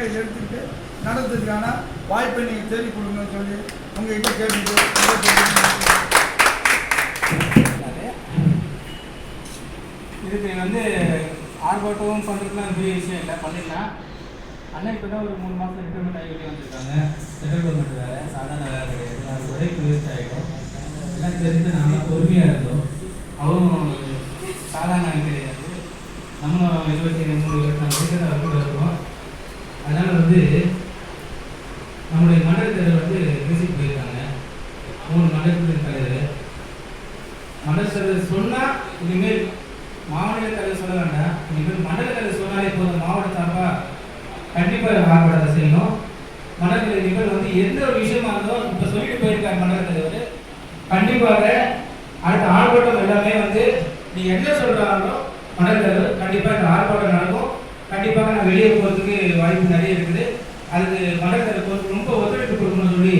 கையில் எடுத்துக்கிட்டு நடத்துறதுக்கான வாய்ப்பை நீங்கள் தேடி கொடுங்கன்னு சொல்லி உங்கள்கிட்ட கேட்டுட்டு இதுக்கு வந்து ஆர்ப்பாட்டம் பண்ணுறதுலாம் பெரிய விஷயம் இல்லை, பண்ணிடலாம். அண்ணன் இப்போ தான் ஒரு 3 மாதம் ரிட்டைர்மெண்ட் ஆகி வெளியே வந்திருக்காங்க. சென்ட்ரல் கவர்மெண்ட் வேலை, சாதாரண வேலை கிடையாது. அது உழைப்பு வேஸ்ட் ஆகிடும். எல்லாம் தெரிஞ்சு நாங்கள் பொறுமையாக இருந்தோம். அவரும் சாதாரண கிடையாது. நம்மளும் 23, 24 வரைக்கும் இருக்கோம். அதனால் வந்து நம்முடைய மண்டலத்தில் வந்து விசிட் போயிருக்காங்க. 3 மண்டலத்தில் தலைவர் மண்டல தலைவர் சொன்னால் இனிமேல் மாவட்ட தலைவர் சொல்ல வேண்டாம், இனிமேல் மண்டல தலைவர் சொன்னாலே போதும். மாவட்ட சார்பாக கண்டிப்பாக ஆர்ப்பாட்டத்தை செய்யணும். மண்டல தலைவர் வந்து எந்த ஒரு விஷயமா இருந்தோம் இப்போ சொல்லிட்டு போயிருக்காங்க மண்டல தலைவர். கண்டிப்பாக அடுத்த ஆர்ப்பாட்டம் எல்லாமே வந்து நீங்கள் என்ன சொல்கிறாங்களோ மண்டல தலைவர் கண்டிப்பாக இந்த ஆர்ப்பாட்டம் நடக்கும். கண்டிப்பாக நான் வெளியே போகிறதுக்கு வாய்ப்பு நிறைய இருக்குது. அதுக்கு மண்டல தலைவர் ரொம்ப ஒத்துழைப்பு கொடுக்கணும்னு சொல்லி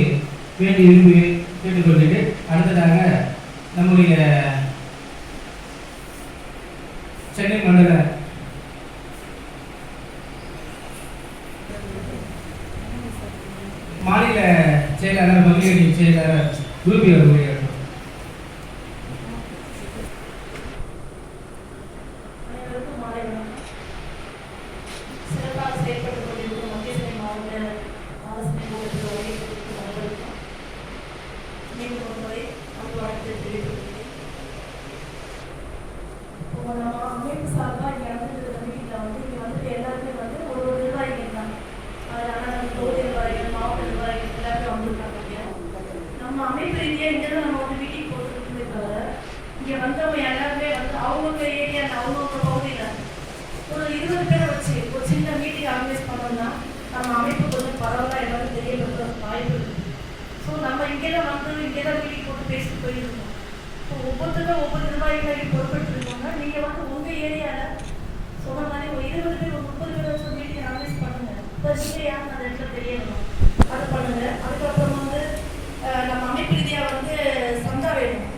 வேண்டி விரும்பி கேட்டுக்கொள்ளிட்டு அடுத்ததாக நம்முடைய சென்னை மண்டல மாநில செயலாளர் மகளிரணி செயலாளர் ரூபி அவர்களுடைய அமைப்பு சார்பாக இங்கே நடந்துட்டு மீட்டிங்கில் வந்து இங்கே வந்துட்டு எல்லாருமே வந்து ஒரு நிர்வாகிகள் தான். அதனால் தொகுதி நிர்வாகிகள், மாவட்ட நிர்வாகிகள் எல்லாருமே வந்துருக்காங்க. நம்ம அமைப்பு ரீதியாக இங்கே தான் நம்ம வந்து மீட்டிங் போட்டுருக்கே தவிர இங்கே வந்தவங்க எல்லாருமே வந்து அவங்கவுங்க ஏரியாவில் அவங்கவுங்க பகுதியில் ஒரு 20 பேரை வச்சு ஒரு சின்ன மீட்டிங் ஆர்கனைஸ் பண்ணோம்னா நம்ம அமைப்பு கொஞ்சம் பரவாயில்ல எல்லாரும் தெரிய வைக்கிற வாய்ப்பு இருக்குது. ஸோ நம்ம இங்கே தான் வந்து இங்கே தான் மீட்டிங் போட்டு பேசிட்டு போயிருக்கோம். இப்போ ஒவ்வொருத்தரும் ஒவ்வொரு நிர்வாகிகளையும் பொறுப்பெடுத்துருக்கோங்க. நீங்கள் வந்து உங்கள் ஏரியாவில் சொன்ன மாதிரி ஒரு 20 பேர், ஒரு 30 பேர் வச்சு மீட்டிங் ஆர்கனைஸ் பண்ணுங்க. இப்போ நீங்கள் யாருன்னு அந்த இடத்துல தெரியணும், அது பண்ணுங்க. அதுக்கப்புறம் வந்து நம்ம அமைப்பு ரீதியாக வந்து சந்தா வேணும்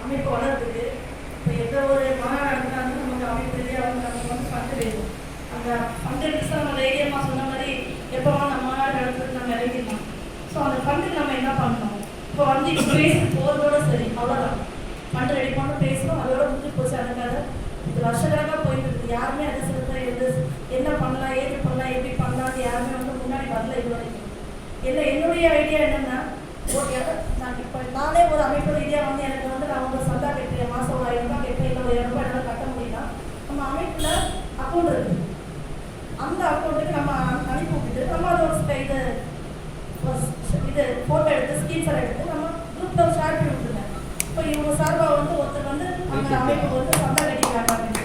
அமைப்பு வளர்றதுக்கு. இப்போ எந்த ஒரு மாநாடு நடத்தினாலும் நமக்கு அமைப்பு ரீதியாக வந்து நமக்கு வந்து ஃபண்டு வேணும். அந்த ஃபண்டு எடுத்து நம்ம தைரியமாக சொன்ன மாதிரி எப்போ நம்ம மாநாடு நடத்துறதுக்கு நம்ம இறங்கிடலாம். ஸோ அந்த ஃபண்டுக்கு நம்ம என்ன பண்ணணும், இப்போ வந்து இப்போ பேசி போகிறதோட சரி, அவ்வளோதான். ஃபண்டு ரெடி பண்ண பேசணும், அதோட முடிஞ்சு போச்சு. அதுக்காக இது வருஷக்கணக்காக போயிட்டு இருக்குது. யாருமே அதை செலுத்த என்ன பண்ணலாம், ஏது பண்ணலாம், எப்படி பண்ணலாம்னு யாருமே வந்து முன்னாடி வரல இது வரைக்கும். இல்லை என்னுடைய ஐடியா என்னென்னா, ஓகே நான் இப்போ நானே ஒரு அமைப்பு ரீதியாக வந்து எனக்கு வந்து நான் வந்து சந்தா கட்டுறேன், மாதம் ஒரு 1000 ரூபாய் கட்டுறேன், இல்லை ஒரு 200 ரூபாய் என்னால் கட்ட முடியும்னா நம்ம அமைப்பில் அக்கௌண்ட் இருக்குது. அந்த அக்கௌண்ட்டுக்கு நம்ம அனுப்பி விட்டுட்டு நம்ம அதோட இது ஃபோட்டோ எடுத்து ஸ்கிரீன்ஷாட் எடுத்து நம்ம குரூப்பில் ஷேர் பண்ணி விட்டுருங்க. இப்போ இவங்க சார்பாக வந்து ஒருத்தர் வந்து அந்த அமைப்புக்கு வந்து சந்தா கட்டிக்கிறாங்க அப்படின்னு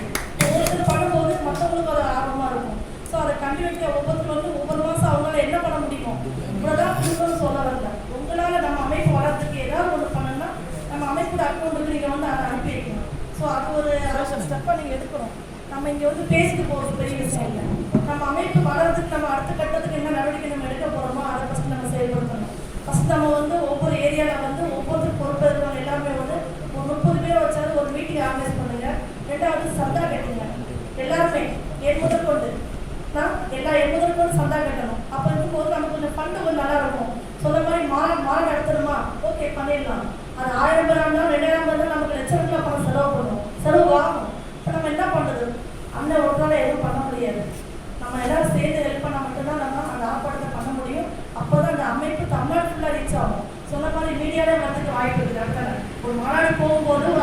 ஒருத்தர் பண்ணும்போது மற்றவங்களுக்கு ஒரு ஆர்வமாக இருக்கும். ஸோ அதை கண்டினியூட்டியாக ஒவ்வொருத்தர் வந்து ஒவ்வொரு மாதம் அவங்களால என்ன பண்ண முடியுமோ இவ்வளோதான் கொடுக்கணும்னு சொல்ல வரல. உங்களால் நம்ம அமைப்பு வளர்றதுக்கு ஏதாவது ஒன்று பண்ணணும்னா நம்ம அமைப்போட அக்கௌண்ட்டுக்கு நீங்கள் வந்து அதை அனுப்பி வைக்கணும். ஸோ அது ஒரு ஸ்டெப்பாக நீங்கள் எடுக்கணும். நம்ம இங்கே வந்து பேசிட்டு போகிறது பெரிய விஷயம் இல்லை. நம்ம அமைப்பு வளர்றதுக்கு நம்ம அடுத்த கட்டத்துக்கு என்ன நடவடிக்கை நம்ம எடுக்க போகிறோமோ அதை ஃபஸ்ட்டு நம்ம செயல்படுத்தணும். ஃபஸ்ட் நம்ம வந்து ஒவ்வொரு ஏரியாவில் வந்து ஒவ்வொரு பொறுப்பு இருக்கிறவங்க எல்லாமே வந்து ஒரு 30 பேரை வச்சாலும் ஒரு மீட்டிங் ஆர்கனைஸ் பண்ணுங்க. 2வது சந்தா கட்டுங்க. எல்லாருமே என் முதற்கொண்டு என் முதற்கொண்டு சந்தா கட்டணும். அப்போ இருக்கும்போது நமக்கு கொஞ்சம் ஃபண்டு கொஞ்சம் நல்லா இருக்கும். சொன்ன மாதிரி மாநாடு நடத்தணுமா, ஓகே பண்ணிடலாம். அது 1000 பேர் இருந்தாலும் 2000 பேர் நமக்கு லட்சக்கணக்கில் பணம் செலவு பண்ணும், செலவு ஆகும். இப்போ நம்ம என்ன பண்ணுறது, அந்த ஒருத்தால எதுவும் பண்ண முடியாது. நம்ம எல்லாரும் சேர்ந்து ஹெல்ப் பண்ணால் மட்டும்தான் நம்ம அந்த ஆர்ப்பாட்டத்தை பண்ண முடியும். அப்போ தான் அந்த அமைப்பு தமிழ்நாடு ஃபுல்லாக ரீச் ஆகும். சொன்ன மாதிரி மீடியாவில் வரதுக்கு வாய்ப்பு இருக்குது. அடுத்த ஒரு மாநாடு போகும்போது ஒரு